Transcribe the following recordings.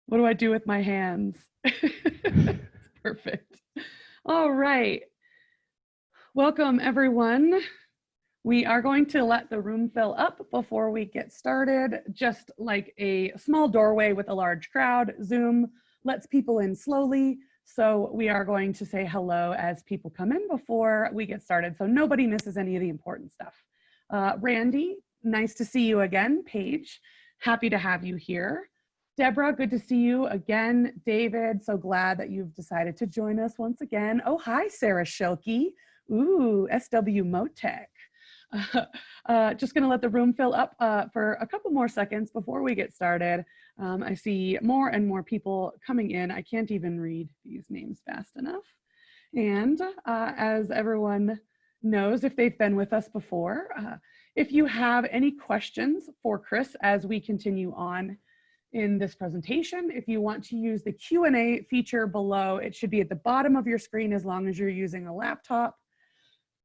What do I do with my hands? It's perfect. All right. Welcome, everyone. We are going to let the room fill up before we get started. Just like a small doorway with a large crowd, Zoom lets people in slowly. So we are going to say hello as people come in before we get started, so nobody misses any of the important stuff. Randy, nice to see you again. Paige, happy to have you here. Deborah, good to see you again. David, so glad that you've decided to join us once again. Oh, hi, Sarah Schilke. Ooh, SW Motec. Just going to let the room fill up for a couple more seconds before we get started. I see more and more people coming in. I can't even read these names fast enough. And as everyone knows, if they've been with us before, if you have any questions for Chris as we continue on in this presentation, if you want to use the Q&A feature below, it should be at the bottom of your screen as long as you're using a laptop.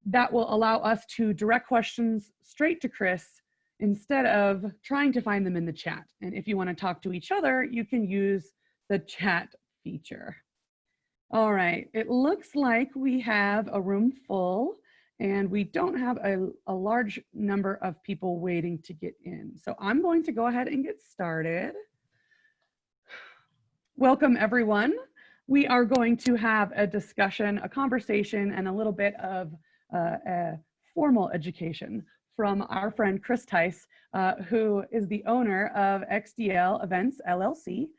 That will allow us to direct questions straight to Chris instead of trying to find them in the chat. And if you want to talk to each other, you can use the chat feature. All right, it looks like we have a room full and we don't have a large number of people waiting to get in. So I'm going to go ahead and get started. Welcome, everyone. We are going to have a discussion, a conversation, and a little bit of a formal education from our friend Chris Tice, who is the owner of XDL Events LLC.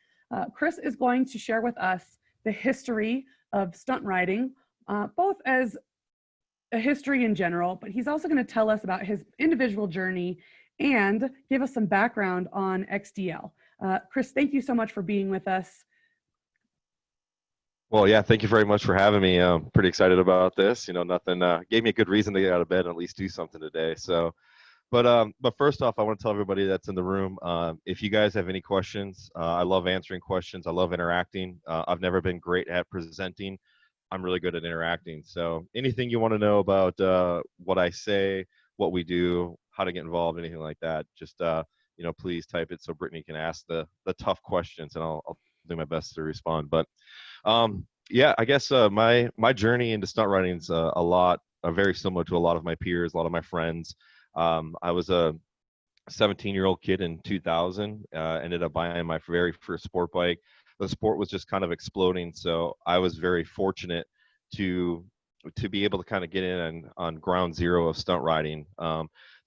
Chris is going to share with us the history of stunt riding, both as a history in general, but he's also going to tell us about his individual journey and give us some background on XDL. Chris, thank you so much for being with us. Well, yeah, thank you very much for having me. I'm pretty excited about this. You know, nothing gave me a good reason to get out of bed and at least do something today. So, but first off, I want to tell everybody that's in the room, if you guys have any questions, I love answering questions. I love interacting. I've never been great at presenting. I'm really good at interacting. So anything you want to know about what I say, what we do, how to get involved, anything like that, just you know, please type it so Brittany can ask the tough questions, and I'll do my best to respond. But yeah, I guess my journey into stunt riding is very similar to a lot of my peers, a lot of my friends. I was a 17-year-old kid in 2000. Ended up buying my very first sport bike. The sport was just kind of exploding, so I was very fortunate to be able to kind of get in on ground zero of stunt riding.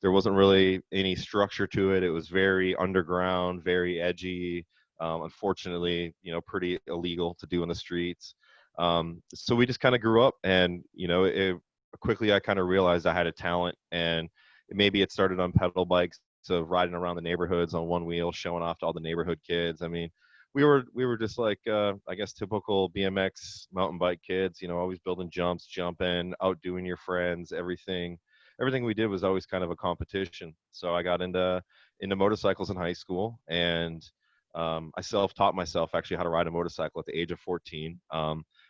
There wasn't really any structure to it. It was very underground, very edgy. Unfortunately, you know, pretty illegal to do in the streets. So we just kind of grew up, and you know, quickly I kind of realized I had a talent, and maybe it started on pedal bikes, so riding around the neighborhoods on one wheel, showing off to all the neighborhood kids. I mean, we were just like I guess typical BMX mountain bike kids, you know, always building jumps, jumping, outdoing your friends, everything we did was always kind of a competition. So I got into motorcycles in high school, and I self-taught myself actually how to ride a motorcycle at the age of 14.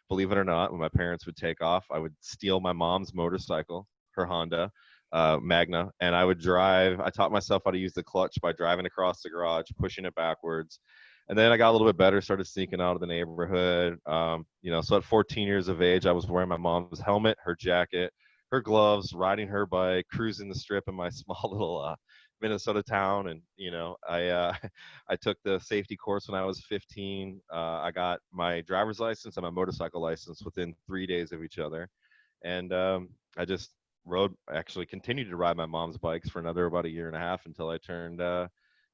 Believe it or not, when my parents would take off, I would steal my mom's motorcycle, her Honda Magna, and I would drive. I taught myself how to use the clutch by driving across the garage, pushing it backwards. And then I got a little bit better, started sneaking out of the neighborhood. You know, so at 14 years of age, I was wearing my mom's helmet, her jacket, her gloves, riding her bike, cruising the strip in my small little Minnesota town. And you know, I took the safety course when I was 15. I got my driver's license and my motorcycle license within 3 days of each other, and I just actually continued to ride my mom's bikes for another about a year and a half until I turned.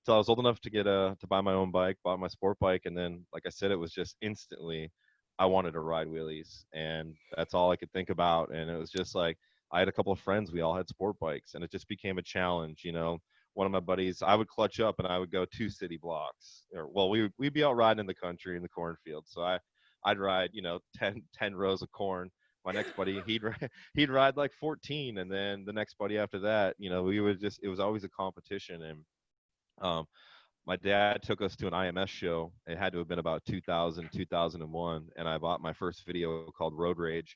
Till I was old enough to get to buy my own bike, bought my sport bike, and then, like I said, it was just instantly I wanted to ride wheelies, and that's all I could think about. And it was just like I had a couple of friends, we all had sport bikes, and it just became a challenge. You know, one of my buddies, I would clutch up and I would go 2 city blocks, or well, we'd be out riding in the country in the cornfield. So I'd ride, you know, 10 rows of corn. My next buddy, he'd ride like 14, and then the next buddy after that, you know, it was always a competition. And my dad took us to an IMS show. It had to have been about 2000, 2001, and I bought my first video called Road Rage.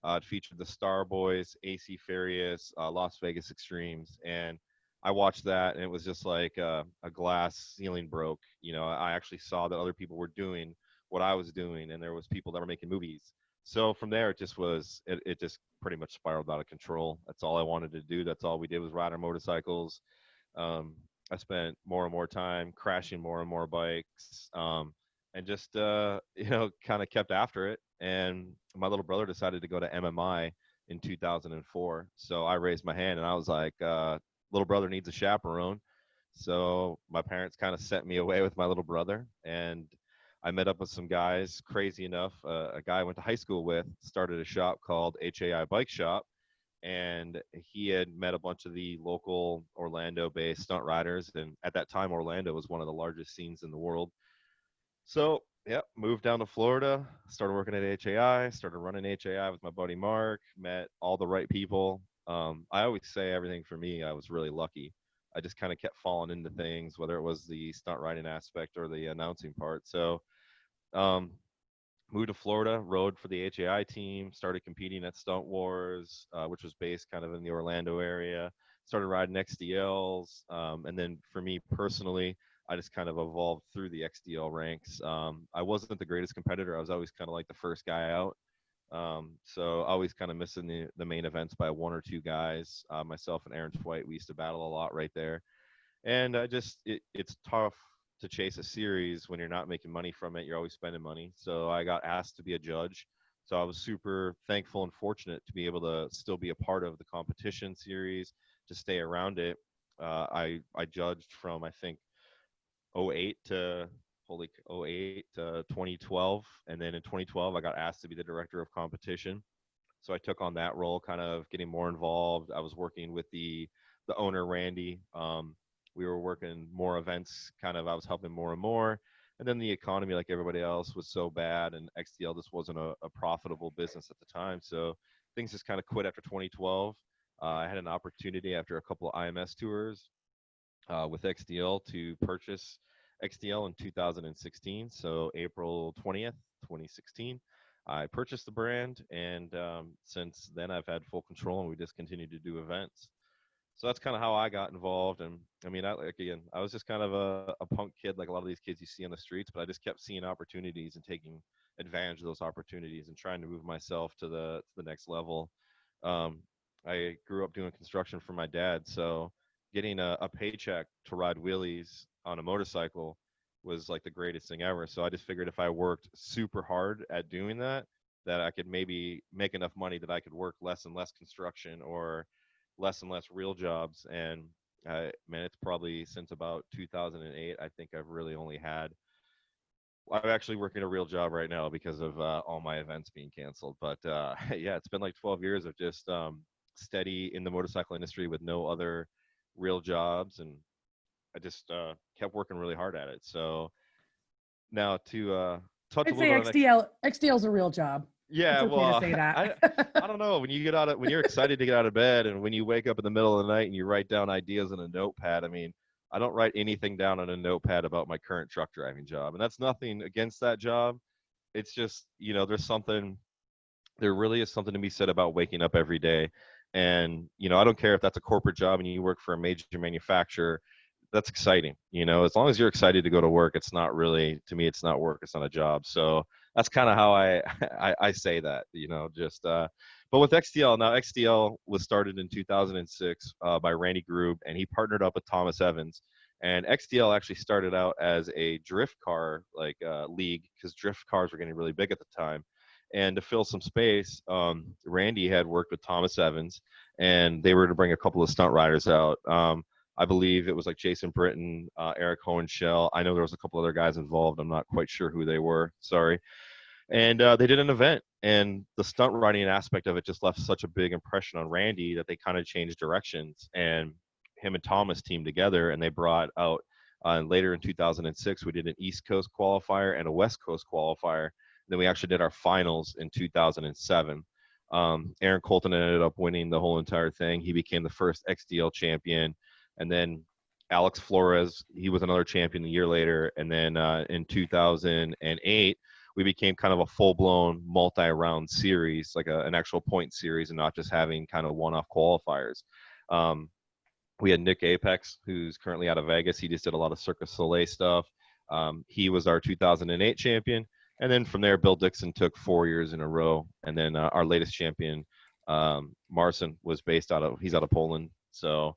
It featured the Star Boys, AC Farias, Las Vegas Extremes, and I watched that, and it was just like a glass ceiling broke. I actually saw that other people were doing what I was doing, and there was people that were making movies. So from there, it just pretty much spiraled out of control. That's all I wanted to do. That's all we did was ride our motorcycles. um, I spent more and more time crashing more and more bikes, and just kind of kept after it. And my little brother decided to go to MMI in 2004, so I raised my hand and I was like, "Little brother needs a chaperone." So my parents kind of sent me away with my little brother, and I met up with some guys. Crazy enough, a guy I went to high school with started a shop called HAI Bike Shop, and he had met a bunch of the local Orlando-based stunt riders. And at that time, Orlando was one of the largest scenes in the world. So, yeah, moved down to Florida, started working at HAI, started running HAI with my buddy Mark, met all the right people. I always say everything for me, I was really lucky. I just kind of kept falling into things, whether it was the stunt riding aspect or the announcing part. So, um, moved to Florida, rode for the HAI team, started competing at Stunt Wars, which was based kind of in the Orlando area. Started riding XDLs, and then for me personally, I just kind of evolved through the XDL ranks. I wasn't the greatest competitor. I was always kind of like the first guy out. So always kind of missing the main events by one or two guys. Myself and Aaron White, we used to battle a lot right there. And it's tough to chase a series when you're not making money from it. You're always spending money. So I got asked to be a judge. So I was super thankful and fortunate to be able to still be a part of the competition series, to stay around it. I judged from, I think, '08 to '08 to 2012, and then in 2012 I got asked to be the director of competition. So I took on that role, kind of getting more involved. I was working with the owner, Randy. We were working more events, kind of. I was helping more and more. And then the economy, like everybody else, was so bad, and XDL just wasn't a profitable business at the time. So things just kind of quit after 2012. I had an opportunity after a couple of IMS tours with XDL to purchase XDL in 2016. So April 20th, 2016, I purchased the brand, and since then I've had full control, and we just continue to do events. So that's kind of how I got involved. And I mean, again, I was just kind of a punk kid, like a lot of these kids you see on the streets, but I just kept seeing opportunities and taking advantage of those opportunities and trying to move myself to the next level. Um, I grew up doing construction for my dad, so getting a paycheck to ride wheelies on a motorcycle was like the greatest thing ever. So I just figured if I worked super hard at doing that, that I could maybe make enough money that I could work less and less construction or less and less real jobs. And man, it's probably since about 2008, I think I've really only had. I'm actually working a real job right now because of all my events being canceled. But yeah, it's been like 12 years of just steady in the motorcycle industry with no other real jobs, and I just kept working really hard at it. So now to touch a I'd little say bit on XDL is a real job. It's yeah, okay to well, say I that. don't know, when you get out of when you're excited to get out of bed, and when you wake up in the middle of the night and you write down ideas in a notepad. I mean, I don't write anything down on a notepad about my current truck driving job, and that's nothing against that job. It's just, there really is something to be said about waking up every day. And I don't care if that's a corporate job and you work for a major manufacturer. That's exciting. As long as you're excited to go to work, it's not really, to me, it's not work, it's not a job. So that's kind of how I say that, just but with XDL, now XDL was started in 2006 by Randy Grube, and he partnered up with Thomas Evans. And XDL actually started out as a drift car league, because drift cars were getting really big at the time. And to fill some space, Randy had worked with Thomas Evans, and they were to bring a couple of stunt riders out. I believe it was like Jason Britton, Eric Hohenschel. I know there was a couple other guys involved. I'm not quite sure who they were. Sorry. And they did an event, and the stunt riding aspect of it just left such a big impression on Randy that they kind of changed directions. And him and Thomas teamed together, and they brought out. Later in 2006, we did an East Coast qualifier and a West Coast qualifier. Then we actually did our finals in 2007. Aaron Colton ended up winning the whole entire thing. He became the first XDL champion. And then Alex Flores, he was another champion a year later. And then in 2008, we became kind of a full-blown multi-round series, like an actual point series, and not just having kind of one-off qualifiers. Um, We had Nick Apex, who's currently out of Vegas. He just did a lot of Cirque du Soleil stuff. He was our 2008 champion. And then from there, Bill Dixon took 4 years in a row. And then our latest champion, Marcin, he's out of Poland. So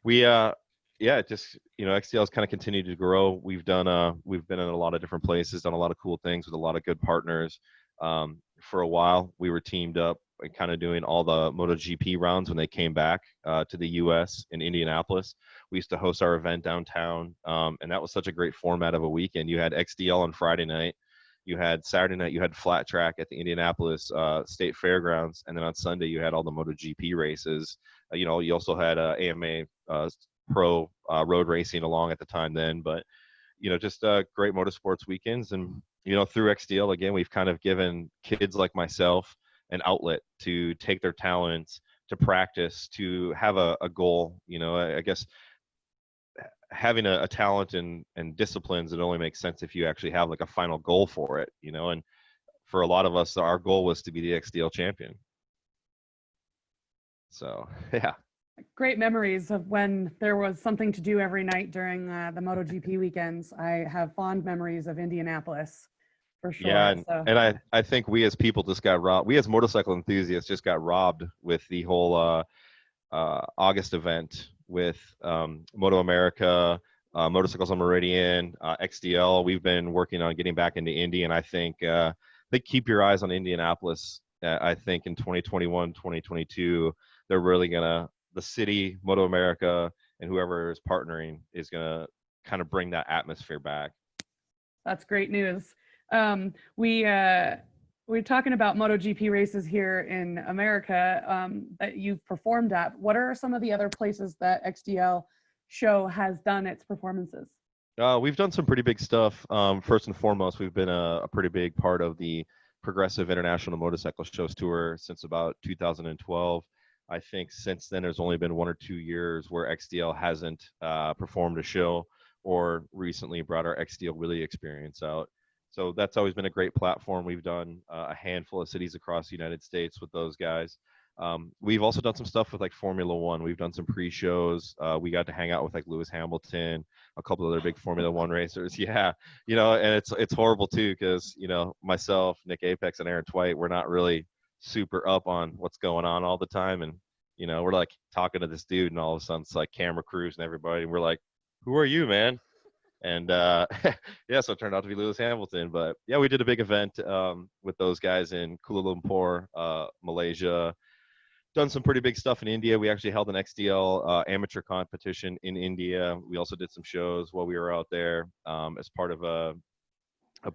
we, yeah, just, XDL's kind of continued to grow. We've been in a lot of different places, done a lot of cool things with a lot of good partners. For a while, we were teamed up and kind of doing all the MotoGP rounds when they came back to the U.S. in Indianapolis. We used to host our event downtown, and that was such a great format of a weekend. You had XDL on Friday night. You had Saturday night, you had flat track at the Indianapolis State Fairgrounds, and then on Sunday you had all the MotoGP races. You also had AMA Pro road racing along at the time then, but just great motorsports weekends. And through XDL again, we've kind of given kids like myself an outlet to take their talents, to practice, to have a goal. I guess having a talent and disciplines, it only makes sense if you actually have like a final goal for it, and for a lot of us, our goal was to be the XDL champion. So yeah. Great memories of when there was something to do every night during the MotoGP weekends. I have fond memories of Indianapolis for sure. Yeah, and I think we as people just got robbed. We as motorcycle enthusiasts just got robbed with the whole August event with Moto America, Motorcycles on Meridian, XDL. We've been working on getting back into Indy, and I think keep your eyes on Indianapolis. I think in 2021, 2022, they're really the city, Moto America, and whoever is partnering is gonna kind of bring that atmosphere back. That's great news. We're talking about MotoGP races here in America that you've performed at. What are some of the other places that XDL show has done its performances? We've done some pretty big stuff. First and foremost, we've been a pretty big part of the Progressive International Motorcycle Shows Tour since about 2012. I think since then, there's only been 1 or 2 years where XDL hasn't performed a show or recently brought our XDL Wheelie experience out. So that's always been a great platform. We've done a handful of cities across the United States with those guys. We've also done some stuff with like Formula One. We've done some pre-shows. We got to hang out with like Lewis Hamilton, a couple of other big Formula One racers. Yeah, and it's horrible too because myself, Nick Apex, and Aaron Twite, we're not really super up on what's going on all the time, and we're like talking to this dude, and all of a sudden it's like camera crews and everybody, and we're like, "Who are you, man?" And yeah, so it turned out to be Lewis Hamilton. But yeah, we did a big event with those guys in Kuala Lumpur, Malaysia. Done some pretty big stuff in India. We actually held an XDL amateur competition in India. We also did some shows while we were out there as part of a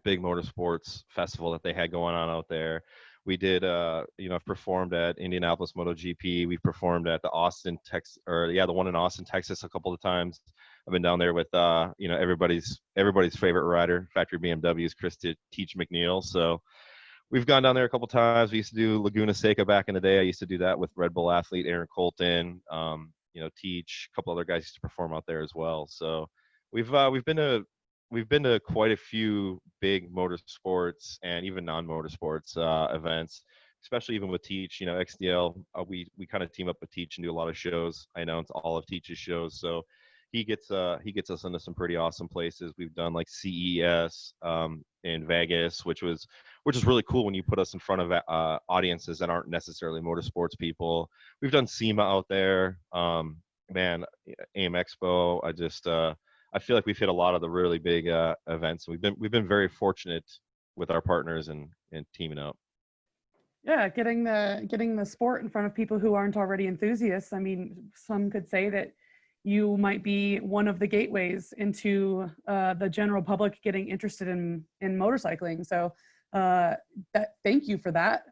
big motorsports festival that they had going on out there. We did, I've performed at Indianapolis MotoGP. We've performed at the the one in Austin, Texas, a couple of times. I've been down there with, everybody's favorite rider, Factory BMW's Chris Teach McNeil. So we've gone down there a couple of times. We used to do Laguna Seca back in the day. I used to do that with Red Bull athlete Aaron Colton. Teach, a couple other guys used to perform out there as well. So we've been to quite a few big motorsports and even non-motorsports events, especially even with Teach. XDL, we kind of team up with Teach and do a lot of shows. I announce all of Teach's shows, so he gets us into some pretty awesome places. We've done like CES in Vegas, which is really cool when you put us in front of audiences that aren't necessarily motorsports people. We've done SEMA out there, AIM Expo. I feel like we've hit a lot of the really big events. We've been very fortunate with our partners and teaming up. Yeah, getting the sport in front of people who aren't already enthusiasts. I mean, some could say that you might be one of the gateways into the general public getting interested in motorcycling. So thank you for that.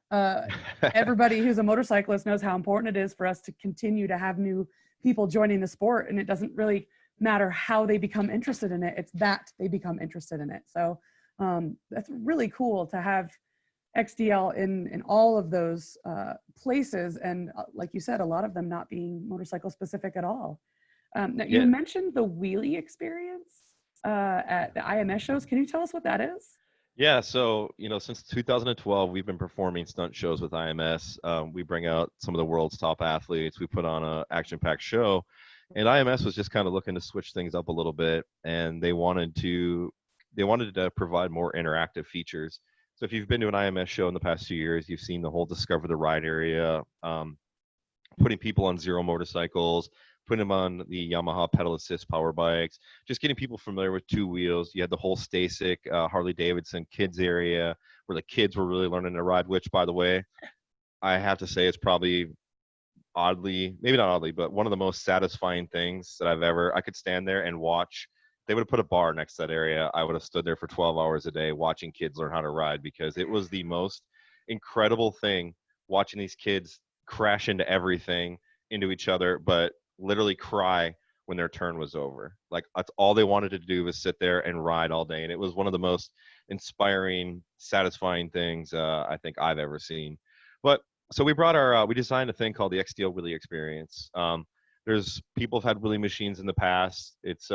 Everybody who's a motorcyclist knows how important it is for us to continue to have new people joining the sport, and it doesn't really matter how they become interested in it. It's that they become interested in it. So that's really cool to have XDL in all of those places. And like you said, a lot of them not being motorcycle specific at all. Now, you mentioned the wheelie experience at the IMS shows. Can you tell us what that is? Yeah, so since 2012, we've been performing stunt shows with IMS. We bring out some of the world's top athletes. We put on an action-packed show, And IMS was just kind of looking to switch things up a little bit, and they wanted to provide more interactive features. So if you've been to an IMS show in the past 2 years, you've seen the whole Discover the Ride area, putting people on zero motorcycles, putting them on the Yamaha pedal assist power bikes, just getting people familiar with two wheels. You had the whole Stasic Harley Davidson kids area where the kids were really learning to ride, which, by the way, I have to say is probably oddly, maybe not oddly, but one of the most satisfying things that I could stand there and watch. They would have put a bar next to that area. I would have stood there for 12 hours a day watching kids learn how to ride, because it was the most incredible thing watching these kids crash into everything, into each other, but literally cry when their turn was over. Like, that's all they wanted to do was sit there and ride all day. And it was one of the most inspiring, satisfying things I think I've ever seen. But so we designed a thing called the XDO Wheelie Experience. There's people have had wheelie machines in the past. It's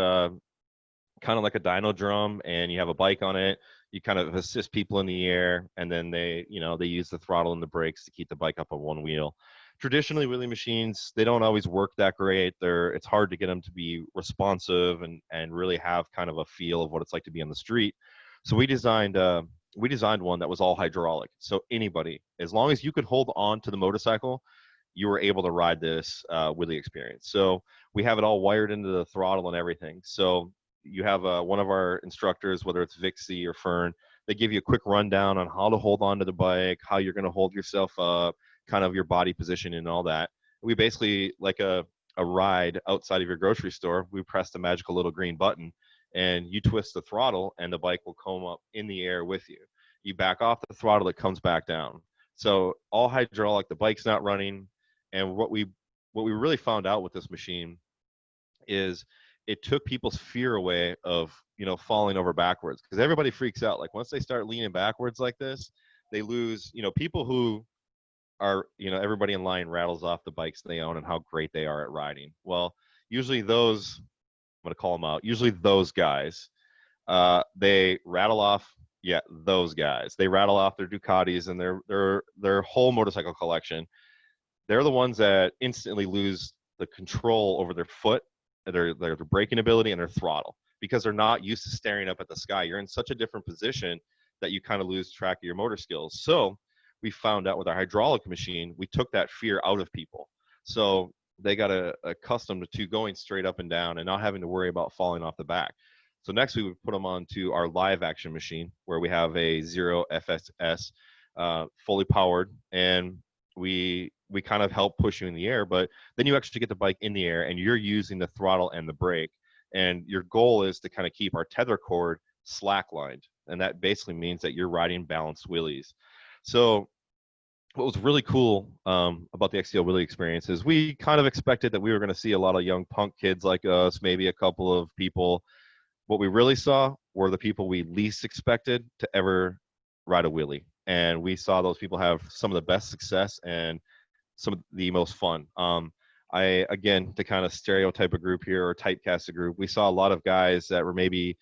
kind of like a dyno drum, and you have a bike on it. You kind of assist people in the air, and then they use the throttle and the brakes to keep the bike up on one wheel. Traditionally, wheelie machines, they don't always work that great. It's hard to get them to be responsive and really have kind of a feel of what it's like to be on the street. So we designed one that was all hydraulic. So anybody, as long as you could hold on to the motorcycle, you were able to ride this wheelie experience. So we have it all wired into the throttle and everything. So you have one of our instructors, whether it's Vixie or Fern, they give you a quick rundown on how to hold on to the bike, how you're going to hold yourself up, kind of your body position and all that. We basically, like a ride outside of your grocery store, we press the magical little green button, and you twist the throttle and the bike will come up in the air with you. You back off the throttle, it comes back down. So all hydraulic, the bike's not running. And what we really found out with this machine is it took people's fear away of falling over backwards, because everybody freaks out. Like, once they start leaning backwards like this, they lose people who are everybody in line rattles off the bikes they own and how great they are at riding. Well, usually those, I'm going to call them out, usually those guys, they rattle off, yeah, those guys, they rattle off their Ducatis and their whole motorcycle collection. They're the ones that instantly lose the control over their foot, their braking ability, and their throttle, because they're not used to staring up at the sky. You're in such a different position that you kind of lose track of your motor skills. So we found out with our hydraulic machine, we took that fear out of people. So they got accustomed to going straight up and down and not having to worry about falling off the back. So next we would put them onto our live action machine, where we have a Zero FSS, fully powered, and we kind of help push you in the air, but then you actually get the bike in the air and you're using the throttle and the brake. And your goal is to kind of keep our tether cord slacklined. And that basically means that you're riding balanced wheelies. So what was really cool about the XDL Wheelie experience is we kind of expected that we were going to see a lot of young punk kids like us, maybe a couple of people. What we really saw were the people we least expected to ever ride a wheelie. And we saw those people have some of the best success and some of the most fun. Again, to kind of stereotype a group here or typecast a group, we saw a lot of guys that were maybe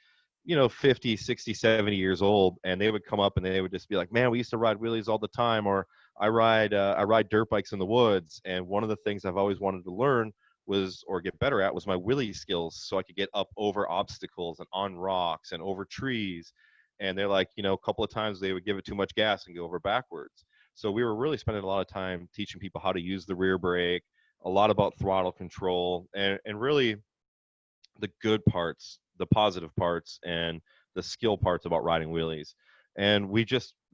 50, 60, 70 years old, and they would come up and they would just be like, man, we used to ride wheelies all the time, or I ride dirt bikes in the woods. And one of the things I've always wanted to learn or get better at was my wheelie skills, so I could get up over obstacles and on rocks and over trees. And they're like, a couple of times they would give it too much gas and go over backwards. So we were really spending a lot of time teaching people how to use the rear brake, a lot about throttle control, and really the good parts, the positive parts, and the skill parts about riding wheelies. And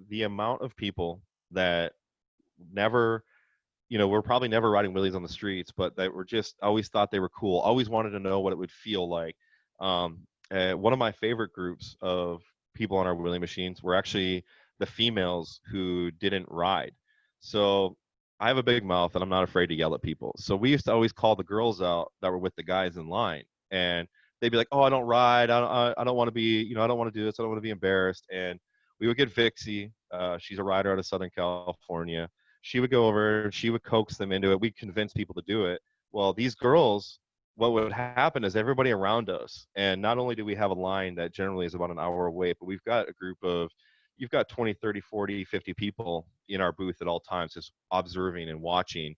the amount of people that never, we're probably never riding wheelies on the streets, but that were just always thought they were cool, always wanted to know what it would feel like. One of my favorite groups of people on our wheelie machines were actually the females who didn't ride. So I have a big mouth and I'm not afraid to yell at people. So we used to always call the girls out that were with the guys in line, and they'd be like, "Oh, I don't ride. I don't want to be, I don't want to do this. I don't want to be embarrassed." And we would get Vixie. She's a rider out of Southern California. She would go over, she would coax them into it. We'd convince people to do it. Well, these girls, what would happen is everybody around us, and not only do we have a line that generally is about an hour away, but we've got a group of, you've got 20, 30, 40, 50 people in our booth at all times just observing and watching.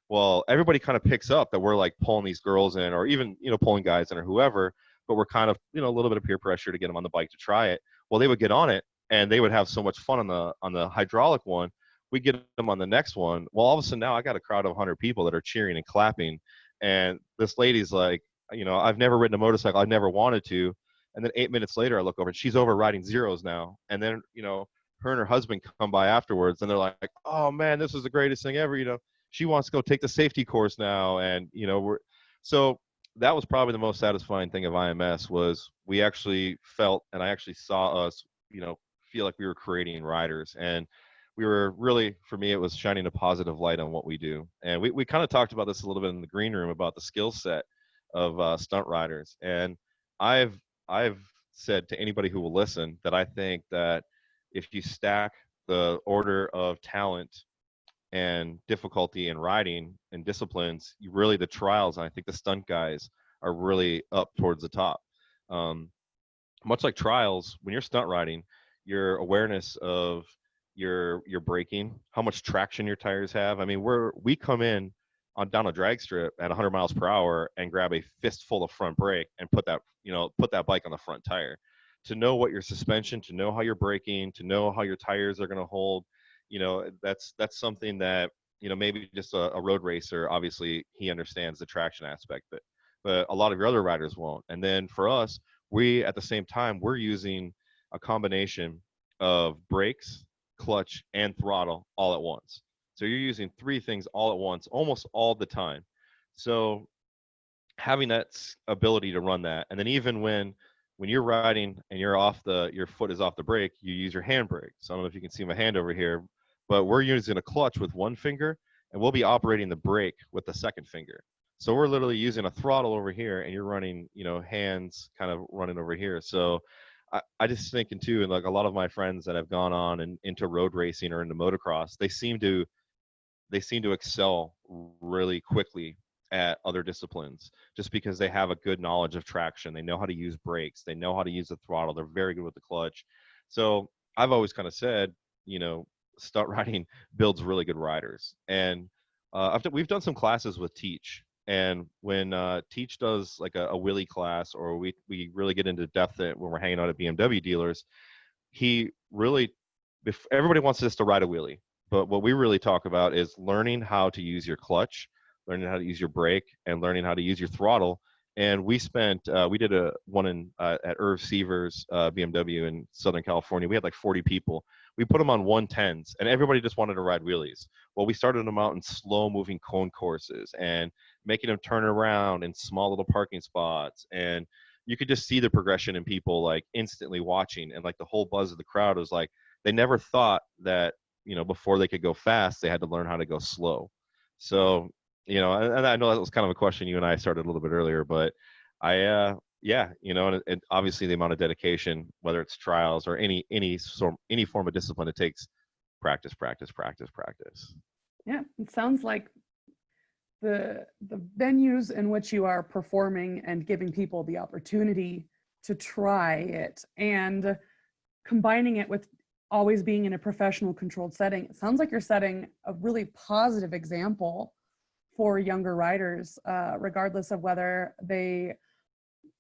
Well, everybody kind of picks up that we're like pulling these girls in, or even, pulling guys in or whoever, but we're kind of, a little bit of peer pressure to get them on the bike to try it. Well, they would get on it and they would have so much fun on the hydraulic one. We get them on the next one. Well, all of a sudden now I got a crowd of 100 people that are cheering and clapping. And this lady's like, I've never ridden a motorcycle. I've never wanted to. And then 8 minutes later, I look over and she's over riding zeros now. And then, her and her husband come by afterwards and they're like, oh man, this is the greatest thing ever. She wants to go take the safety course now. And, so that was probably the most satisfying thing of IMS was we actually felt, and I actually saw us, feel like we were creating riders. And we were really, for me, it was shining a positive light on what we do. And we kind of talked about this a little bit in the green room about the skill set of stunt riders. And I've said to anybody who will listen that I think that if you stack the order of talent and difficulty in riding and disciplines, the trials, and I think the stunt guys are really up towards the top. Much like trials, when you're stunt riding, your awareness of your braking, how much traction your tires have. I mean, we come in down a drag strip at 100 miles per hour and grab a fistful of front brake and put that bike on the front tire. To know what your suspension, to know how you're braking, to know how your tires are going to hold, that's something that, maybe just a road racer, obviously he understands the traction aspect, but a lot of your other riders won't. And then for us, at the same time, we're using a combination of brakes, clutch, and throttle all at once. So you're using three things all at once, almost all the time. So having that ability to run that, and then even when you're riding and your foot is off the brake, you use your hand brake. So I don't know if you can see my hand over here, but we're using a clutch with one finger, and we'll be operating the brake with the second finger. So we're literally using a throttle over here, and you're running, hands kind of running over here. So I just thinking too, and like a lot of my friends that have gone on and into road racing or into motocross, they seem to excel really quickly at other disciplines just because they have a good knowledge of traction. They know how to use brakes. They know how to use the throttle. They're very good with the clutch. So I've always kind of said, stunt riding builds really good riders. And we've done some classes with Teach. And when Teach does like a wheelie class, or we really get into depth when we're hanging out at BMW dealers, he really, everybody wants us to ride a wheelie. But what we really talk about is learning how to use your clutch, learning how to use your brake, and learning how to use your throttle. And we did a one at Irv Seaver's BMW in Southern California. We had like 40 people. We put them on 110s, and everybody just wanted to ride wheelies. Well, we started them out in slow-moving cone courses and making them turn around in small little parking spots. And you could just see the progression in people like instantly watching, and like the whole buzz of the crowd was like, they never thought that, before they could go fast, they had to learn how to go slow. So, and I know that was kind of a question you and I started a little bit earlier, but yeah, and obviously the amount of dedication, whether it's trials or any form of discipline, it takes practice. Yeah, it sounds like the venues in which you are performing and giving people the opportunity to try it and combining it with always being in a professional controlled setting. It sounds like you're setting a really positive example for younger riders, regardless of whether they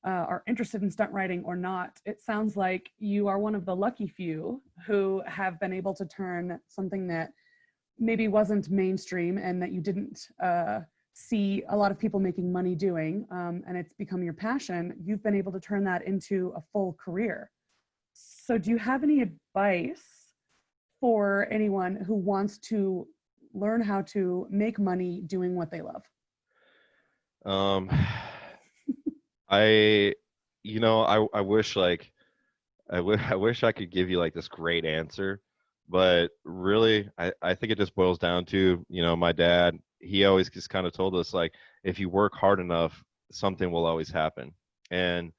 are interested in stunt riding or not. It sounds like you are one of the lucky few who have been able to turn something that maybe wasn't mainstream and that you didn't see a lot of people making money doing, and it's become your passion. You've been able to turn that into a full career. So do you have any advice for anyone who wants to learn how to make money doing what they love? I wish I wish I could give you like this great answer, but really I think it just boils down to, my dad, he always just kind of told us, like, if you work hard enough, something will always happen. And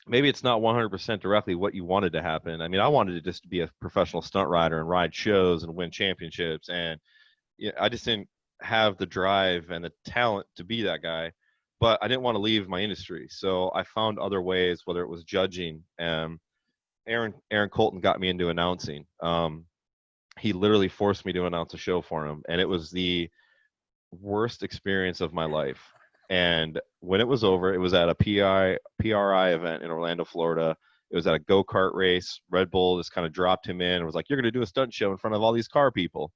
maybe it's not 100% directly what you wanted to happen. I mean, I wanted to just be a professional stunt rider and ride shows and win championships. And I just didn't have the drive and the talent to be that guy, but I didn't want to leave my industry. So I found other ways, whether it was judging. Aaron Colton got me into announcing. He literally forced me to announce a show for him. And it was worst experience of my life. And when it was over, it was at a PRI event in Orlando, Florida. It was at a go-kart race. Red Bull just kind of dropped him in and was like, "You're going to do a stunt show in front of all these car people."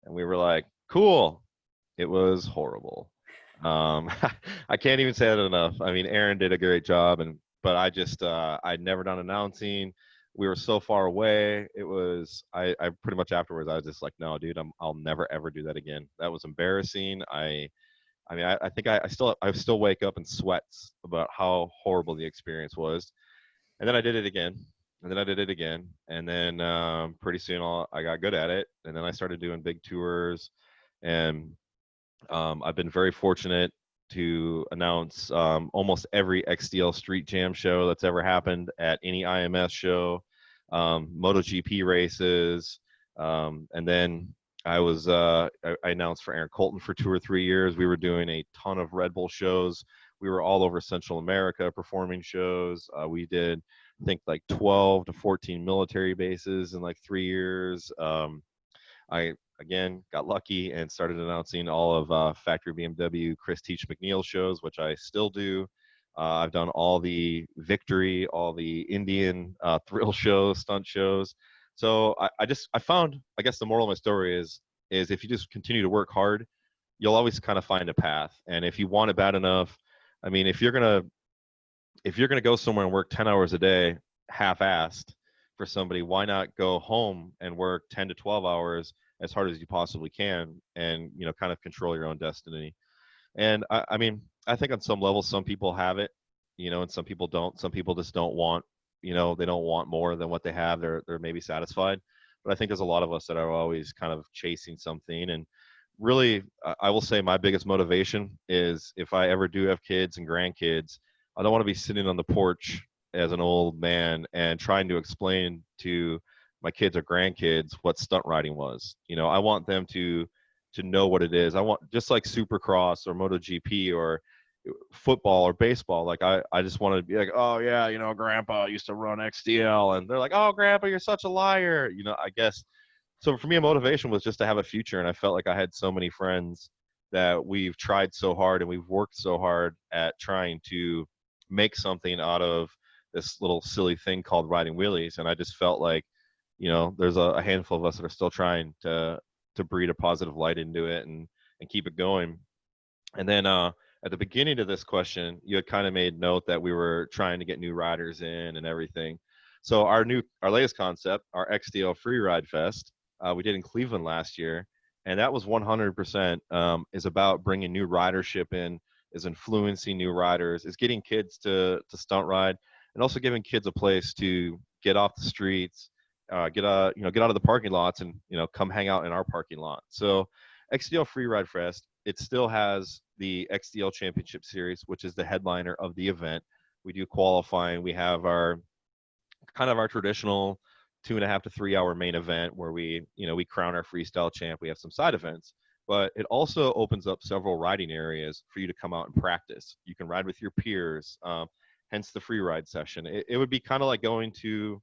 And we were like, "Cool." It was horrible. I can't even say that enough. I mean, Aaron did a great job, but I'd never done announcing. We were so far away. It was I pretty much afterwards I was just like, no, dude, I'll never ever do that again. That was embarrassing. I mean, I think I still wake up in sweats about how horrible the experience was. And then I did it again, and then I did it again, and then pretty soon I got good at it, and then I started doing big tours, and I've been very fortunate to announce almost every XDL Street Jam show that's ever happened at any IMS show, MotoGP races, and then I announced for Aaron Colton for 2 or 3 years. We were doing a ton of Red Bull shows. We were all over Central America performing shows. We did, I think, like 12 to 14 military bases in like 3 years. I again got lucky and started announcing all of Factory BMW Chris Teach McNeil shows, which I still do. I've done all the Victory, all the Indian thrill shows, stunt shows. So I found, I guess the moral of my story is if you just continue to work hard, you'll always kind of find a path. And if you want it bad enough, I mean, if you're gonna go somewhere and work 10 hours a day, half-assed for somebody, why not go home and work 10 to 12 hours as hard as you possibly can, and kind of control your own destiny. And I mean, I think on some level, some people have it, and some people don't. Some people just don't want, they don't want more than what they have. They're maybe satisfied. But I think there's a lot of us that are always kind of chasing something. And really, I will say my biggest motivation is if I ever do have kids and grandkids, I don't want to be sitting on the porch as an old man and trying to explain to my kids or grandkids what stunt riding was. I want them to know what it is. I want, just like Supercross or MotoGP or football or baseball. Like I just want to be like, oh yeah, Grandpa used to run XDL, and they're like, oh Grandpa, you're such a liar. I guess so. For me, a motivation was just to have a future, and I felt like I had so many friends that we've tried so hard and we've worked so hard at trying to make something out of this little silly thing called riding wheelies, and I just felt like, there's a handful of us that are still trying to breed a positive light into it and keep it going. And then at the beginning of this question, you had kind of made note that we were trying to get new riders in and everything. So our latest concept, our XDL Free Ride Fest, we did in Cleveland last year, and that was 100% is about bringing new ridership in, is influencing new riders, is getting kids to stunt ride, and also giving kids a place to get off the streets, get out of the parking lots, and come hang out in our parking lot. So XDL Free Ride Fest, it still has the XDL Championship Series, which is the headliner of the event. We do qualifying. We have our traditional 2.5 to 3 hour main event where we crown our freestyle champ. We have some side events, but it also opens up several riding areas for you to come out and practice. You can ride with your peers, hence the free ride session. It would be kind of like going to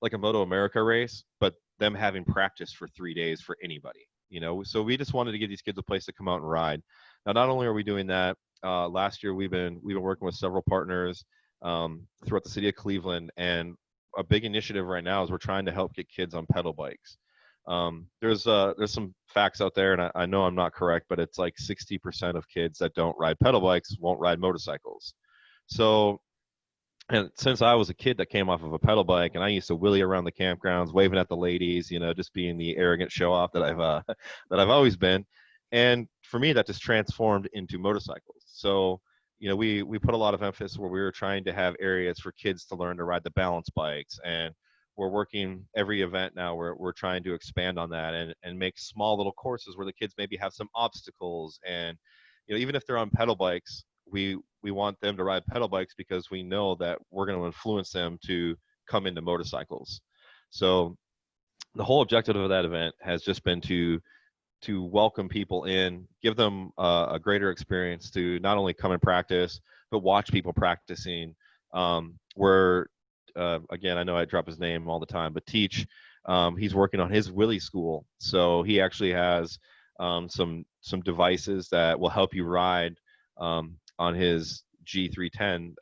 like a Moto America race, but them having practice for 3 days for anybody. So we just wanted to give these kids a place to come out and ride. Now, not only are we doing that, last year we've been working with several partners throughout the city of Cleveland, and a big initiative right now is we're trying to help get kids on pedal bikes. There's some facts out there, and I know I'm not correct, but it's like 60% of kids that don't ride pedal bikes won't ride motorcycles. So, and since I was a kid that came off of a pedal bike, and I used to wheelie around the campgrounds, waving at the ladies, just being the arrogant show off that I've always been. And for me, that just transformed into motorcycles. So, we put a lot of emphasis where we were trying to have areas for kids to learn to ride the balance bikes, and we're working every event now. We're trying to expand on that and make small little courses where the kids maybe have some obstacles, and even if they're on pedal bikes, we want them to ride pedal bikes because we know that we're going to influence them to come into motorcycles. So the whole objective of that event has just been to welcome people in, give them a greater experience to not only come and practice, but watch people practicing. Again, I know I drop his name all the time, but Teach, he's working on his Willie school. So he actually has some devices that will help you ride on his G310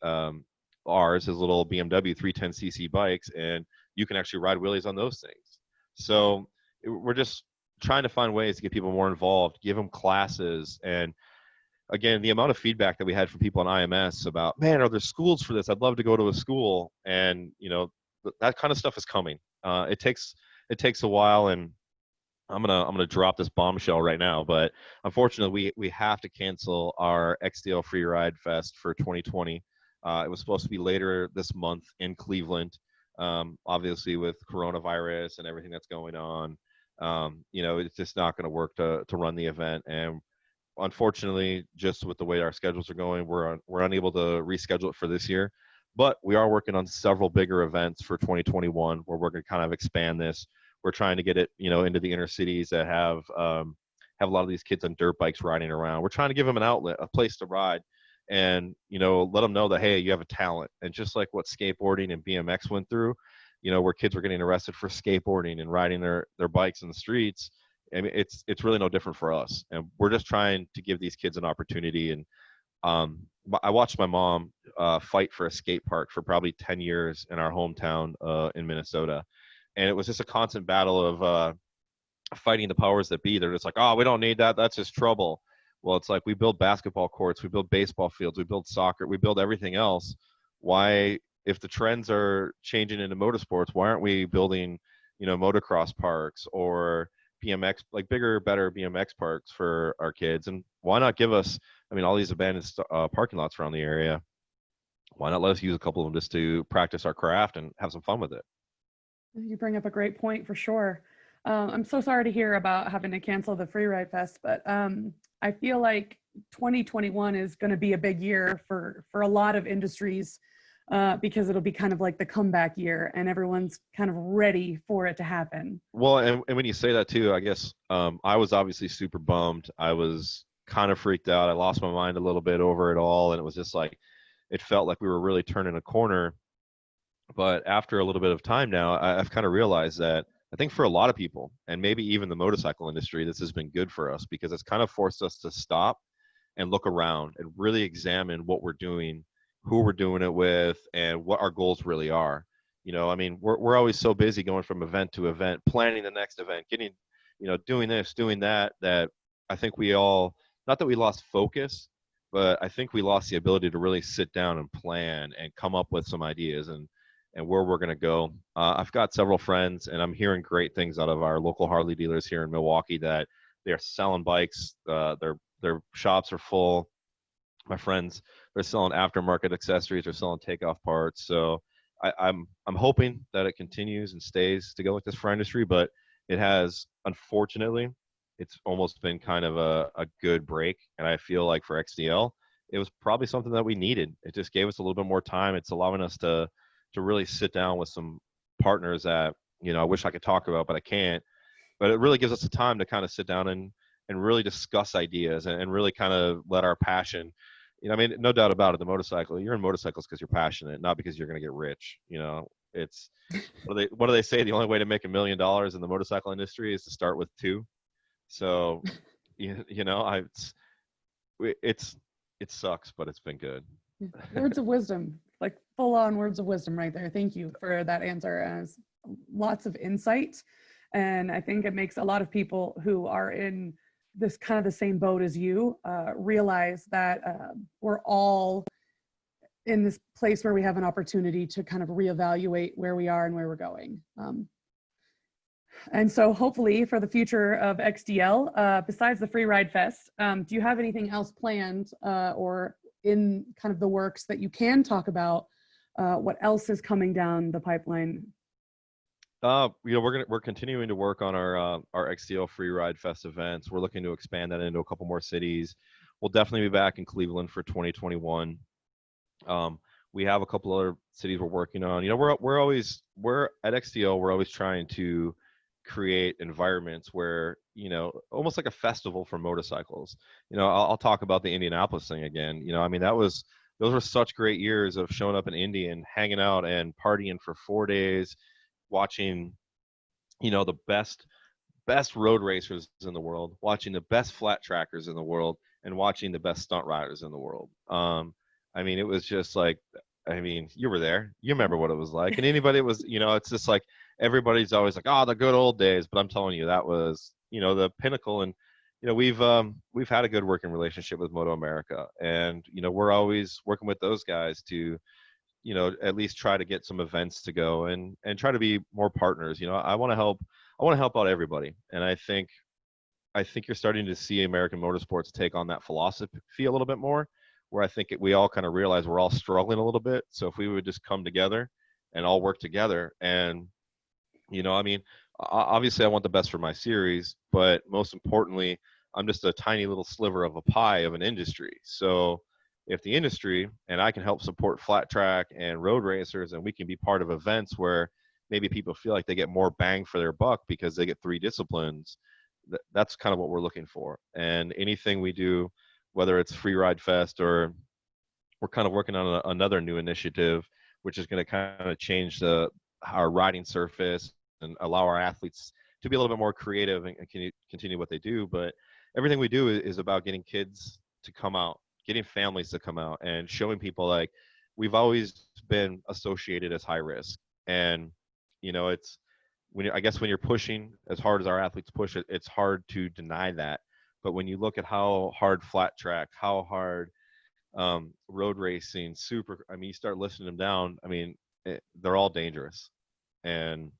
R's, his little BMW 310cc bikes, and you can actually ride wheelies on those things. So we're just trying to find ways to get people more involved, give them classes. And again, the amount of feedback that we had from people on IMS about, man, are there schools for this? I'd love to go to a school. And, that kind of stuff is coming. It takes a while, and I'm gonna drop this bombshell right now, but unfortunately, we have to cancel our XDL Free Ride Fest for 2020. It was supposed to be later this month in Cleveland. Obviously, with coronavirus and everything that's going on, it's just not going to work to run the event. And unfortunately, just with the way our schedules are going, we're unable to reschedule it for this year. But we are working on several bigger events for 2021 where we're going to kind of expand this. We're trying to get it, into the inner cities that have a lot of these kids on dirt bikes riding around. We're trying to give them an outlet, a place to ride, and let them know that, hey, you have a talent. And just like what skateboarding and BMX went through, where kids were getting arrested for skateboarding and riding their bikes in the streets. I mean, it's really no different for us, and we're just trying to give these kids an opportunity. And I watched my mom fight for a skate park for probably 10 years in our hometown in Minnesota. And it was just a constant battle of fighting the powers that be. They're just like, oh, we don't need that. That's just trouble. Well, it's like we build basketball courts, we build baseball fields, we build soccer, we build everything else. Why, if the trends are changing into motorsports, why aren't we building, motocross parks or BMX, like bigger, better BMX parks for our kids? And why not give us, all these abandoned parking lots around the area? Why not let us use a couple of them just to practice our craft and have some fun with it? You bring up a great point for sure. I'm so sorry to hear about having to cancel the Free Ride Fest, but I feel like 2021 is going to be a big year for a lot of industries because it'll be kind of like the comeback year, and everyone's kind of ready for it to happen. Well, and when you say that too, I guess I was obviously super bummed. I was kind of freaked out. I lost my mind a little bit over it all, and it was just like it felt like we were really turning a corner. But after a little bit of time now, I've kind of realized that I think for a lot of people, and maybe even the motorcycle industry, this has been good for us because it's kind of forced us to stop and look around and really examine what we're doing, who we're doing it with, and what our goals really are. We're always so busy going from event to event, planning the next event, getting, doing this, doing that, that I think we all, not that we lost focus, but I think we lost the ability to really sit down and plan and come up with some ideas and where we're going to go. I've got several friends, and I'm hearing great things out of our local Harley dealers here in Milwaukee that they're selling bikes. Their shops are full. My friends, they're selling aftermarket accessories. They're selling takeoff parts. So I'm hoping that it continues and stays to go like this for our industry, but it has, unfortunately, it's almost been kind of a good break. And I feel like for XDL, it was probably something that we needed. It just gave us a little bit more time. It's allowing us to really sit down with some partners that, I wish I could talk about, but I can't. But it really gives us the time to kind of sit down and really discuss ideas and really kind of let our passion, no doubt about it, the motorcycle, you're in motorcycles because you're passionate, not because you're going to get rich. It's, what do they say? The only way to make $1 million in the motorcycle industry is to start with 2. So, it sucks, but it's been good. Words of wisdom, like full on words of wisdom right there. Thank you for that answer. As lots of insight. And I think it makes a lot of people who are in this kind of the same boat as you realize that we're all in this place where we have an opportunity to kind of reevaluate where we are and where we're going. And so hopefully for the future of XDL, besides the Free Ride Fest, do you have anything else planned or in kind of the works that you can talk about? What else is coming down the pipeline? We're continuing to work on our XDL Free Ride Fest events. We're looking to expand that into a couple more cities. We'll definitely be back in Cleveland for 2021. We have a couple other cities we're working on. We're at XDL. We're always trying to create environments where, almost like a festival for motorcycles. I'll talk about the Indianapolis thing again. Those were such great years of showing up in Indy and hanging out and partying for 4 days, watching, the best best road racers in the world, watching the best flat trackers in the world, and watching the best stunt riders in the world. I mean, it was just like, I mean, you were there. You remember what it was like. And anybody was, it's just like everybody's always like, oh, the good old days. But I'm telling you, that was, the pinnacle. And, we've had a good working relationship with Moto America. And, we're always working with those guys to, at least try to get some events to go and try to be more partners. I want to help out everybody. And I think you're starting to see American motorsports take on that philosophy a little bit more, where I think we all kind of realize we're all struggling a little bit. So if we would just come together and all work together, and I mean, obviously I want the best for my series, but most importantly, I'm just a tiny little sliver of a pie of an industry. So if the industry and I can help support flat track and road racers, and we can be part of events where maybe people feel like they get more bang for their buck because they get three disciplines, that's kind of what we're looking for. And anything we do, whether it's Free Ride Fest, or we're kind of working on another new initiative, which is going to kind of change our riding surface and allow our athletes to be a little bit more creative and continue what they do. But everything we do is about getting kids to come out, getting families to come out, and showing people like we've always been associated as high risk. And it's I guess when you're pushing as hard as our athletes push it, it's hard to deny that. But when you look at how hard flat track, how hard road racing, I mean, you start listing them down. I mean, they're all dangerous. And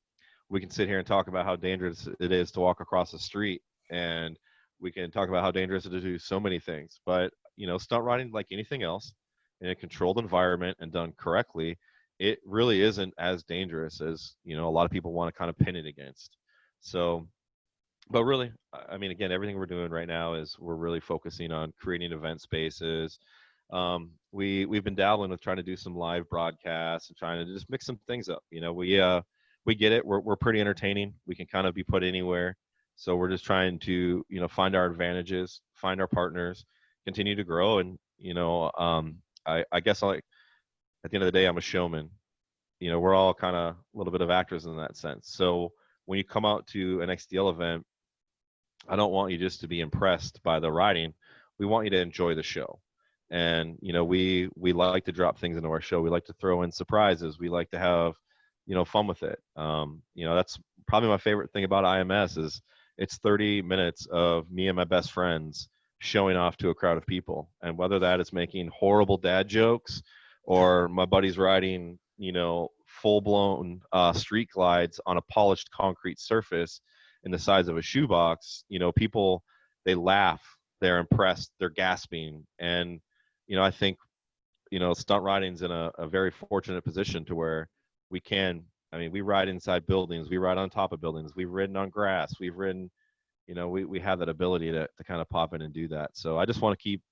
we can sit here and talk about how dangerous it is to walk across the street, and we can talk about how dangerous it is to do so many things. But stunt riding, like anything else, in a controlled environment and done correctly, it really isn't as dangerous as a lot of people want to kind of pin it against. So, but really, I mean, again, everything we're doing right now is we're really focusing on creating event spaces. We've been dabbling with trying to do some live broadcasts and trying to just mix some things up. We get it. We're pretty entertaining. We can kind of be put anywhere. So we're just trying to find our advantages, find our partners, continue to grow. And I guess at the end of the day, I'm a showman. We're all kind of a little bit of actors in that sense. So when you come out to an XDL event, I don't want you just to be impressed by the riding. We want you to enjoy the show. And we like to drop things into our show. We like to throw in surprises. We like to have fun with it. That's probably my favorite thing about IMS is it's 30 minutes of me and my best friends showing off to a crowd of people. And whether that is making horrible dad jokes, or my buddies riding full-blown street glides on a polished concrete surface in the size of a shoebox, people, they laugh, they're impressed, they're gasping. And I think stunt riding's in a very fortunate position to where we ride inside buildings, we ride on top of buildings, we've ridden on grass, we've ridden, we have that ability to kind of pop in and do that. So I just want to keep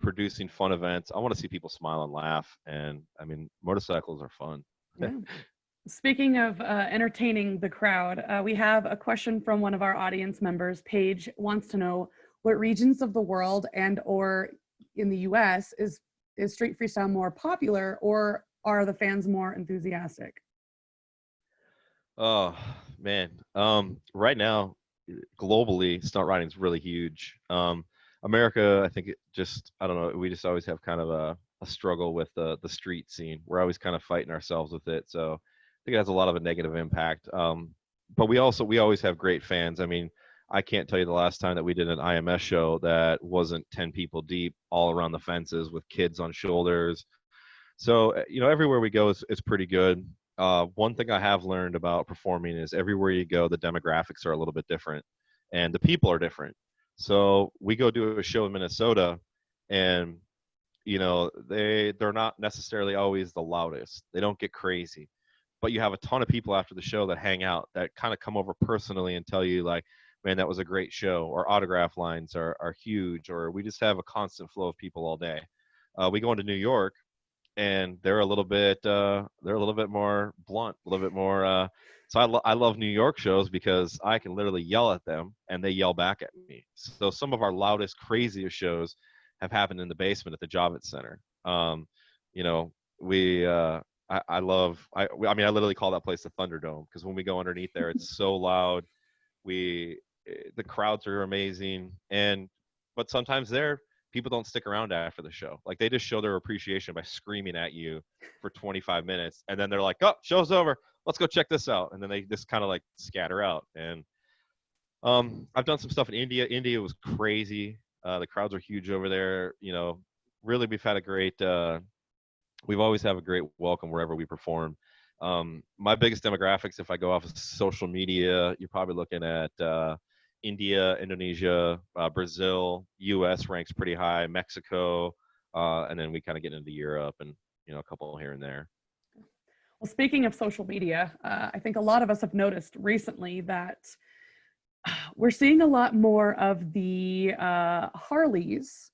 producing fun events. I want to see people smile and laugh. And I mean, motorcycles are fun. Yeah. Speaking of entertaining the crowd, we have a question from one of our audience members. Paige wants to know what regions of the world and or in the US is street freestyle more popular, or are the fans more enthusiastic? Oh man. Right now, globally, stunt riding is really huge. America, I think I don't know, we just always have kind of a struggle with the street scene. We're always kind of fighting ourselves with it. So I think it has a lot of a negative impact. But we always have great fans. I mean, I can't tell you the last time that we did an IMS show that wasn't 10 people deep all around the fences with kids on shoulders. So, everywhere we go is pretty good. One thing I have learned about performing is everywhere you go, the demographics are a little bit different and the people are different. So we go do a show in Minnesota, and they're not necessarily always the loudest. They don't get crazy, but you have a ton of people after the show that hang out, that kind of come over personally and tell you like, man, that was a great show, or autograph lines are huge, or we just have a constant flow of people all day. We go into New York, and they're a little bit more blunt, a little bit more. So I love New York shows because I can literally yell at them and they yell back at me. So some of our loudest, craziest shows have happened in the basement at the Javits Center. I literally call that place the Thunderdome, because when we go underneath there, it's so loud. the crowds are amazing, but sometimes people don't stick around after the show. Like they just show their appreciation by screaming at you for 25 minutes, and then they're like, "Oh, show's over. Let's go check this out." And then they just kind of like scatter out. And I've done some stuff in India. India was crazy. The crowds are huge over there. Really, we've always have a great welcome wherever we perform. My biggest demographics, if I go off of social media, you're probably looking at India, Indonesia, Brazil, U.S. ranks pretty high, Mexico, and then we kind of get into Europe and a couple here and there. Well, speaking of social media, I think a lot of us have noticed recently that we're seeing a lot more of the Harleys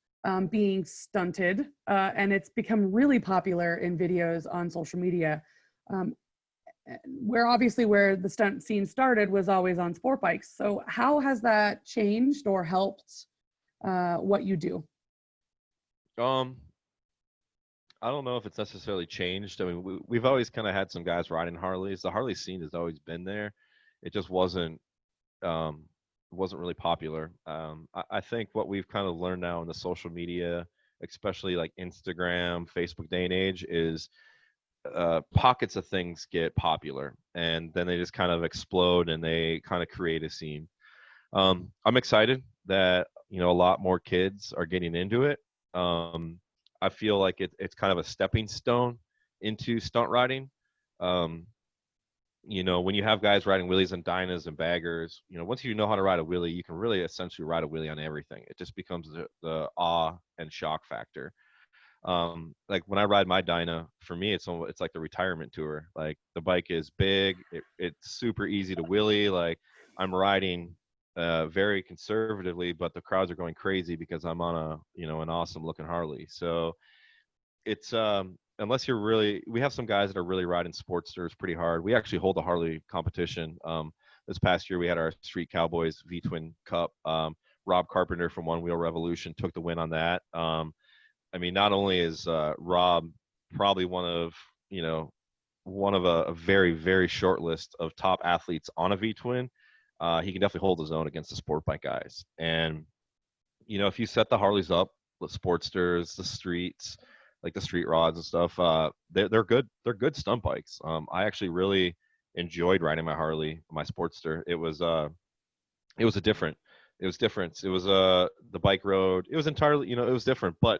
being stunted, and it's become really popular in videos on social media. Where the stunt scene started was always on sport bikes. So how has that changed or helped what you do? I don't know if it's necessarily changed. I mean, we've always kind of had some guys riding Harleys. The Harley scene has always been there. It just wasn't really popular. I think what we've kind of learned now in the social media, especially like Instagram, Facebook day and age, is pockets of things get popular and then they just kind of explode and they kind of create a scene. I'm excited that a lot more kids are getting into it. I feel like it's kind of a stepping stone into stunt riding. When you have guys riding wheelies and dynas and baggers, once you know how to ride a wheelie, you can really essentially ride a wheelie on everything. It just becomes the awe and shock factor. Like when I ride my dyna, for me, it's like the retirement tour. Like the bike is big, it's super easy to wheelie. Like I'm riding very conservatively, but the crowds are going crazy because I'm on an awesome looking Harley. So it's unless we have some guys that are really riding Sportsters pretty hard. We actually hold a Harley competition. This past year we had our Street Cowboys V-Twin Cup. Rob Carpenter from One Wheel Revolution took the win on that. I mean, not only is Rob probably one of a very, very short list of top athletes on a V-Twin, he can definitely hold his own against the sport bike guys. And, if you set the Harleys up, the Sportsters, the streets, like the street rods and stuff, they're good. They're good stunt bikes. I actually really enjoyed riding my Harley, my Sportster. It was different. It was the bike road. It was entirely, it was different. But,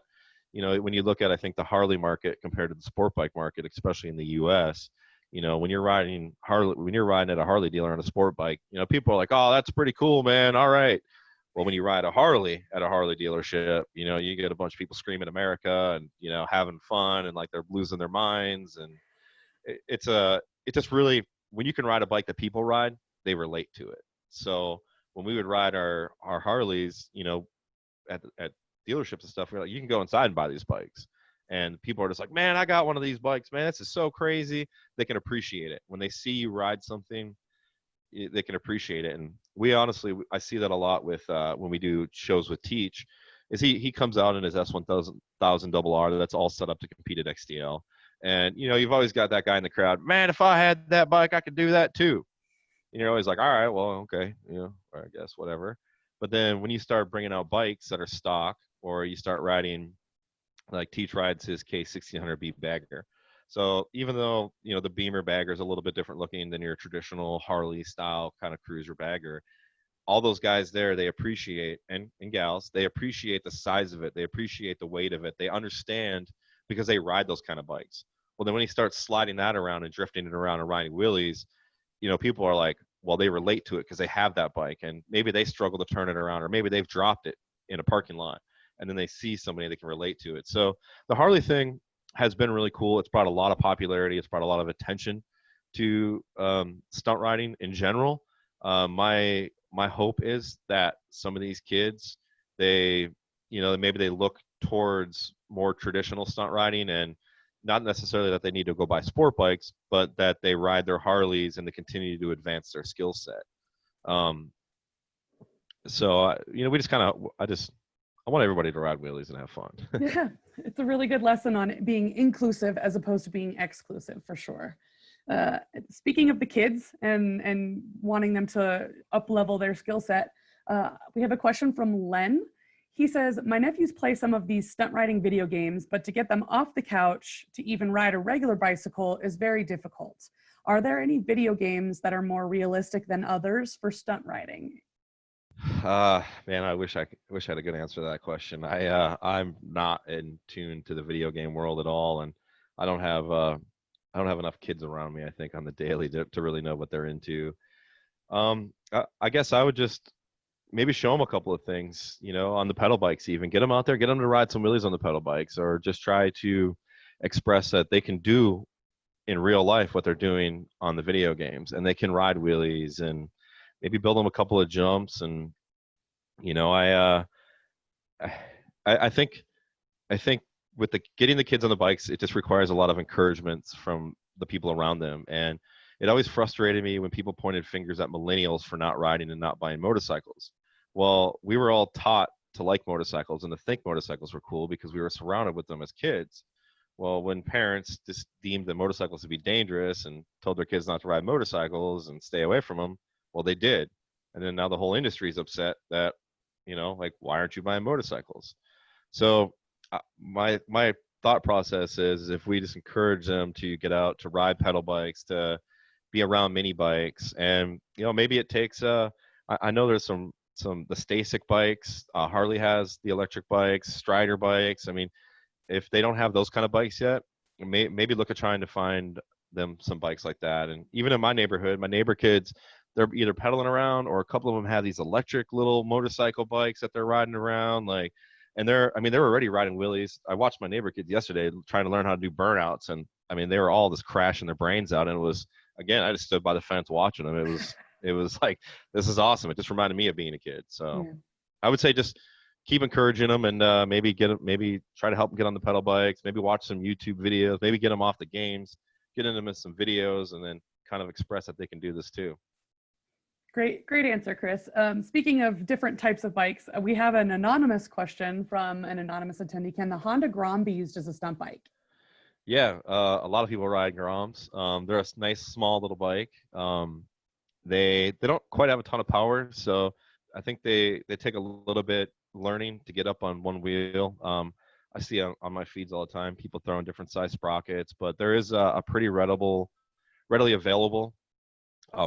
when you look at, I think, the Harley market compared to the sport bike market, especially in the U.S., when you're riding at a Harley dealer on a sport bike, people are like, "Oh, that's pretty cool, man. All right." Well, when you ride a Harley at a Harley dealership, you get a bunch of people screaming America and, having fun and like they're losing their minds. And it just really, when you can ride a bike that people ride, they relate to it. So when we would ride our Harleys, at dealerships and stuff, we're like, you can go inside and buy these bikes. And people are just like, "Man, I got one of these bikes, man. This is so crazy." They can appreciate it. When they see you ride something, they can appreciate it. And I see that a lot with when we do shows with Teach, is he comes out in his S1000 double R that's all set up to compete at XDL. And, you've always got that guy in the crowd, "Man, if I had that bike, I could do that too." And you're always like, "All right, well, okay, I guess whatever." But then when you start bringing out bikes that are stock, or you start riding, like Teach rides his K1600B bagger. So even though, the Beamer bagger is a little bit different looking than your traditional Harley style kind of cruiser bagger, all those guys there, they appreciate, and gals, they appreciate the size of it. They appreciate the weight of it. They understand because they ride those kind of bikes. Well, then when he starts sliding that around and drifting it around and riding wheelies, people are like, well, they relate to it because they have that bike and maybe they struggle to turn it around, or maybe they've dropped it in a parking lot and then they see somebody that can relate to it. So the Harley thing has been really cool. It's brought a lot of popularity. It's brought a lot of attention to stunt riding in general. My hope is that some of these kids, maybe they look towards more traditional stunt riding, and not necessarily that they need to go buy sport bikes, but that they ride their Harleys and they continue to advance their skill set. So we just I want everybody to ride wheelies and have fun. Yeah, it's a really good lesson on being inclusive as opposed to being exclusive, for sure. Speaking of the kids and wanting them to up level their skill set, We have a question from Len. He says, my nephews play some of these stunt riding video games, but to get them off the couch to even ride a regular bicycle is very difficult. Are there any video games that are more realistic than others for stunt riding? Man, I wish I had a good answer to that question. I'm not in tune to the video game world at all, and I don't have enough kids around me, I think, on the daily to really know what they're into. I guess I would just maybe show them a couple of things, on the pedal bikes, even get them out there, get them to ride some wheelies on the pedal bikes, or just try to express that they can do in real life what they're doing on the video games, and they can ride wheelies, and maybe build them a couple of jumps. And I I think with getting the kids on the bikes, it just requires a lot of encouragements from the people around them. And it always frustrated me when people pointed fingers at millennials for not riding and not buying motorcycles. Well, we were all taught to like motorcycles and to think motorcycles were cool because we were surrounded with them as kids. Well, when parents just deemed the motorcycles to be dangerous and told their kids not to ride motorcycles and stay away from them, well, they did. And then now the whole industry is upset that, like, why aren't you buying motorcycles? So my thought process is, if we just encourage them to get out, to ride pedal bikes, to be around mini bikes, and maybe it takes I know there's some the Stasic bikes, Harley has the electric bikes, Strider bikes. I mean, if they don't have those kind of bikes yet, maybe look at trying to find them some bikes like that. And even in my neighborhood, my neighbor kids, they're either pedaling around, or a couple of them have these electric little motorcycle bikes that they're riding around, like. And they're already riding wheelies. I watched my neighbor kids yesterday trying to learn how to do burnouts, and I mean, they were all just crashing their brains out. And it was, again, I just stood by the fence watching them. It was like, this is awesome. It just reminded me of being a kid. So yeah. I would say just keep encouraging them, and maybe try to help them get on the pedal bikes. Maybe watch some YouTube videos. Maybe get them off the games, get them in some videos, and then kind of express that they can do this too. Great answer, Chris. Speaking of different types of bikes, we have an anonymous question from an anonymous attendee. Can the Honda Grom be used as a stunt bike? Yeah, a lot of people ride Groms. They're a nice, small little bike. They don't quite have a ton of power, so I think they take a little bit learning to get up on one wheel. I see on my feeds all the time people throwing different size sprockets, but there is a pretty readily available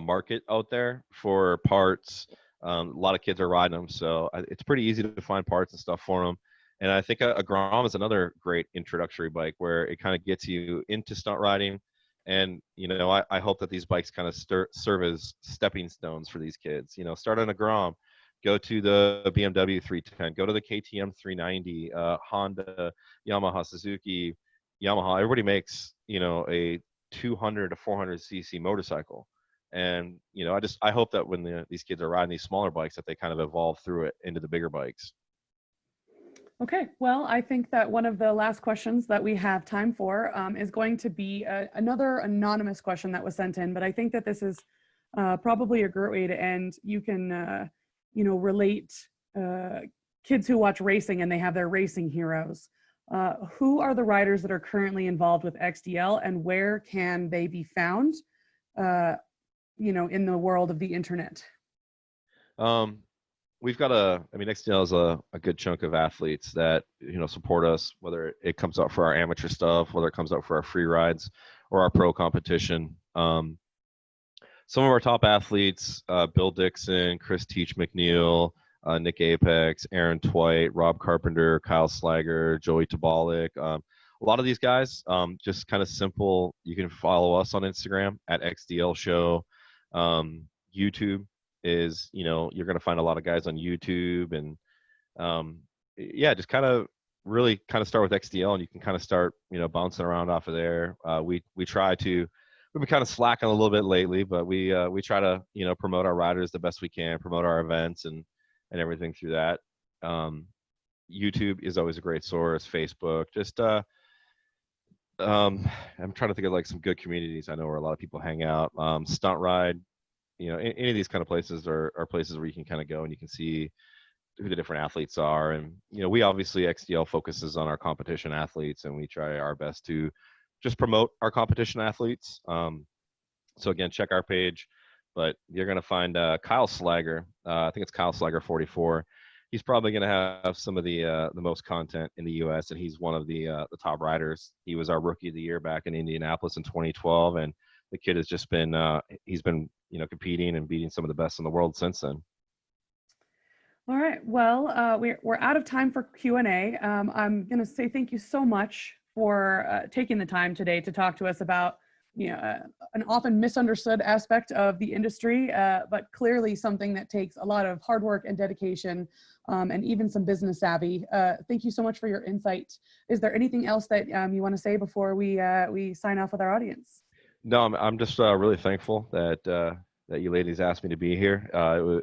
market out there for parts. A lot of kids are riding them, so it's pretty easy to find parts and stuff for them. And I think a Grom is another great introductory bike where it kind of gets you into stunt riding. And I hope that these bikes kind of serve as stepping stones for these kids. Start on a Grom, go to the BMW 310, go to the KTM 390, Honda, Yamaha, Suzuki, Yamaha. Everybody makes a 200 to 400 cc motorcycle. And I hope that when these kids are riding these smaller bikes, that they kind of evolve through it into the bigger bikes. Okay, well, I think that one of the last questions that we have time for is going to be another anonymous question that was sent in, but I think that this is probably a great way to end. You can relate kids who watch racing and they have their racing heroes. Who are the riders that are currently involved with XDL, and where can they be found in the world of the internet? We've got XDL is a good chunk of athletes that support us, whether it comes out for our amateur stuff, whether it comes out for our free rides or our pro competition. Some of our top athletes, Bill Dixon, Chris Teach McNeil, Nick Apex, Aaron Twite, Rob Carpenter, Kyle Slager, Joey Tabalik. A lot of these guys, just kind of simple. You can follow us on Instagram at XDL Show. YouTube is, you're going to find a lot of guys on YouTube, and just kind of really kind of start with XDL, and you can kind of start, bouncing around off of there. We've been kind of slacking a little bit lately, but we try to, promote our riders the best we can, promote our events and everything through that. YouTube is always a great source. Facebook, just I'm trying to think of like some good communities I know where a lot of people hang out. Stunt Ride, any of these kind of places are places where you can kind of go and you can see who the different athletes are. And we obviously, XDL focuses on our competition athletes, and we try our best to just promote our competition athletes. So again, check our page, but you're going to find Kyle Slager. I think it's Kyle Slager 44. He's probably going to have some of the most content in the U.S. and he's one of the top riders. He was our rookie of the year back in Indianapolis in 2012, and the kid has just been he's been competing and beating some of the best in the world since then. All right. Well, we're out of time for Q&A. I'm going to say thank you so much for taking the time today to talk to us about an often misunderstood aspect of the industry, but clearly something that takes a lot of hard work and dedication, and even some business savvy. Thank you so much for your insight. Is there anything else that you want to say before we sign off with our audience? No, I'm just really thankful that you ladies asked me to be here.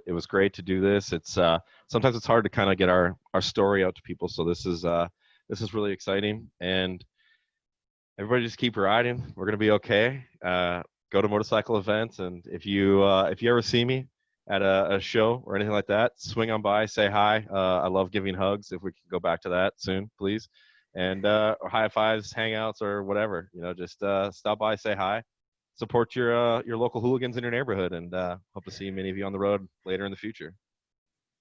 It was great to do this. It's sometimes it's hard to kind of get our story out to people, so this is really exciting. And everybody just keep riding. We're gonna be okay. Go to motorcycle events, and if you ever see me at a show or anything like that, swing on by, say hi. I love giving hugs. If we can go back to that soon, please. And or high fives, hangouts, or whatever. Just stop by, say hi. Support your local hooligans in your neighborhood, and hope to see many of you on the road later in the future.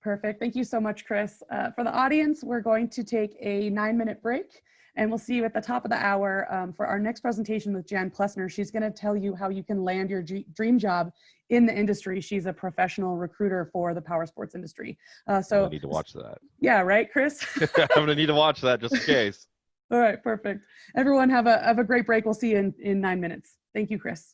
Perfect. Thank you so much, Chris. For the audience, we're going to take a 9-minute break, and we'll see you at the top of the hour for our next presentation with Jan Plessner. She's going to tell you how you can land your dream job in the industry. She's a professional recruiter for the power sports industry. So I need to watch that. Yeah, right, Chris? I'm going to need to watch that just in case. All right, perfect. Everyone have a great break. We'll see you in 9 minutes. Thank you, Chris.